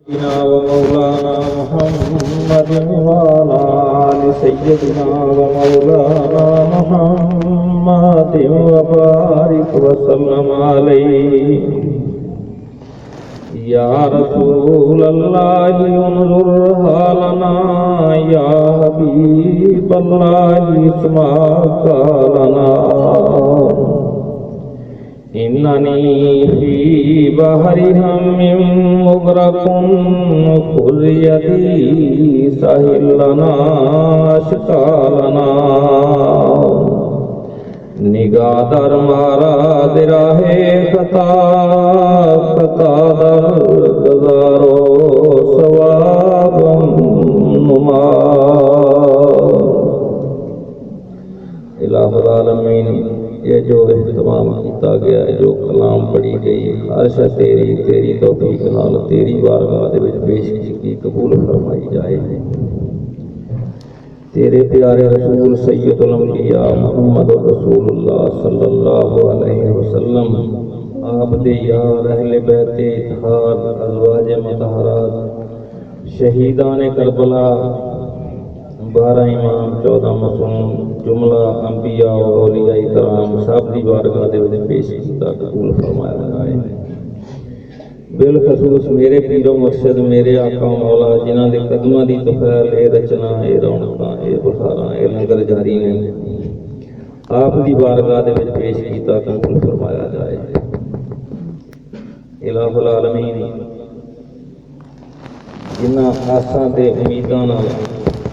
सय्यिदना व मौलाना मुहम्मदिन व अला आलि सय्यिदना व मौलाना मुहम्मदिन व बारिक व सल्लम अलैहि। या रसूल अल्लाहि उन्जुर हालना, या हबीब अल्लाहि इस्मा कालना। इन्ननी फी बहरि हम्मिन मुगरकुन खुज़ यदी साहिल लना शिकालना। निगाह दर मारा दिराहे खता, खता दर गजारो सवाबम नुमा। इलाहुल आलमीन, ये जो इहतमाम किया गया है, जो कलाम पढ़ी गई, हर शय तेरी तौफीक नाल तेरी बारगाह दे विच पेश की कबूल फरमाई जाए। तेरे प्यारे रसूल सैयदुल अंबिया मुहम्मद रसूलुल्लाह सल्लल्लाहु अलैहि वसल्लम, आप दे यार अहले बैते इत्हार अज़वाज मुतहरात, शहीदान करबला, 12 इमाम 14 मासूम, जुमला अंबिया और औलिया इकराम सब दी बारगाह दे विच पेश कीता कबूल फरमाया जाए। बिलखसूस मेरे पीरो मुर्शद मेरे आका मौला, जिन्हां दे कदमां दी तफैल ए रचना ए रौनकां ए बहारां ए लंगर जारी ने, आप दी बारगाह दे विच पेश कीता कबूल फरमाया जाए। इलाहुल आलमीन, जिन्हां आसां ते उम्मीदां नाल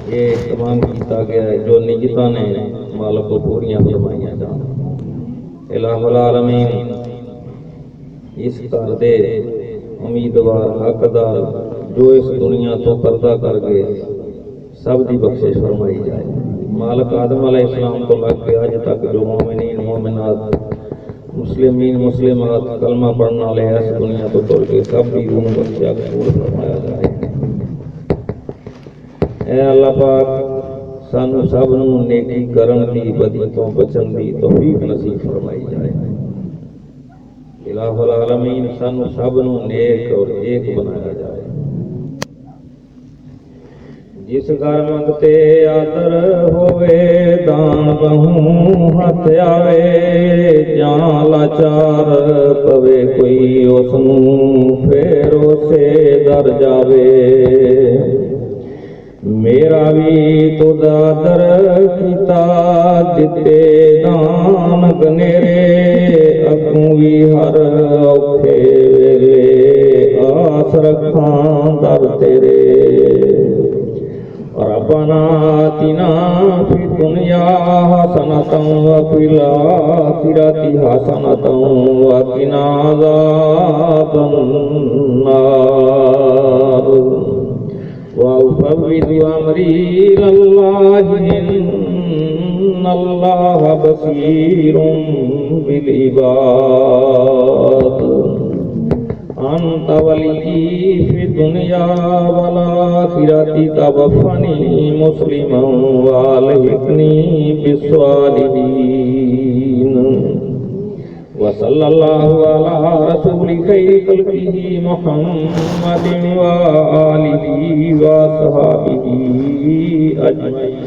ये तमाम किया गया है, जो नियतां ने मालिक को पूरियां फरमाइयां जान। इलाहुल आलमीन, इस घर दे उम्मीदवार हकदार जो इस दुनिया तो पर्दा कर गए, सब दी बख्शिश फरमाई जाए। मालिक आदम अलैहिस्सलाम तो लग के अज तक जो मोमिनीन मोमिनात मुस्लिमीन मुस्लिमात कलमा पढ़ने वाले इस दुनिया तो तुर के सब दी रूह बख्शिया कबूल फरमाया जाए। ऐ अल्लाह पाक, सानू सब नूं नेकी करन दी, बदी तो बचन दी तौफीक नसीब फरमाई जाए। इलाहुल आलमीन, सानू सब नूं नेक और एक बनाया जाए। जिस घर मंगते आदर होवे, दान बहु हथ आवे, जां लाचार पवे कोई उसनूं फेर उसे दर जावे। मेरा भी तुद आदर कीता, दिते दान गनेरे, अगों भी हर औखे वेले आस रखां दर तेरे। रब्बना आतिना फी दुनिया हसनतन व फिल आखिरति हसनतन व क़िना अज़ाबन नार। वअफ़व्विदु अम्री इलल्लाहि इन्नल्लाह बसीरुम बिल इबाद। अंत वली फि दुनिया वल आखिरति तवफ़्फ़नी मुस्लिमन व अलहिक़नी बिस्सालिहीन। व सल्लल्लाहु अला रसूलि खैरि खल्क़िही मुहम्मदिन व आलिही व अस्हाबिही अजमईन।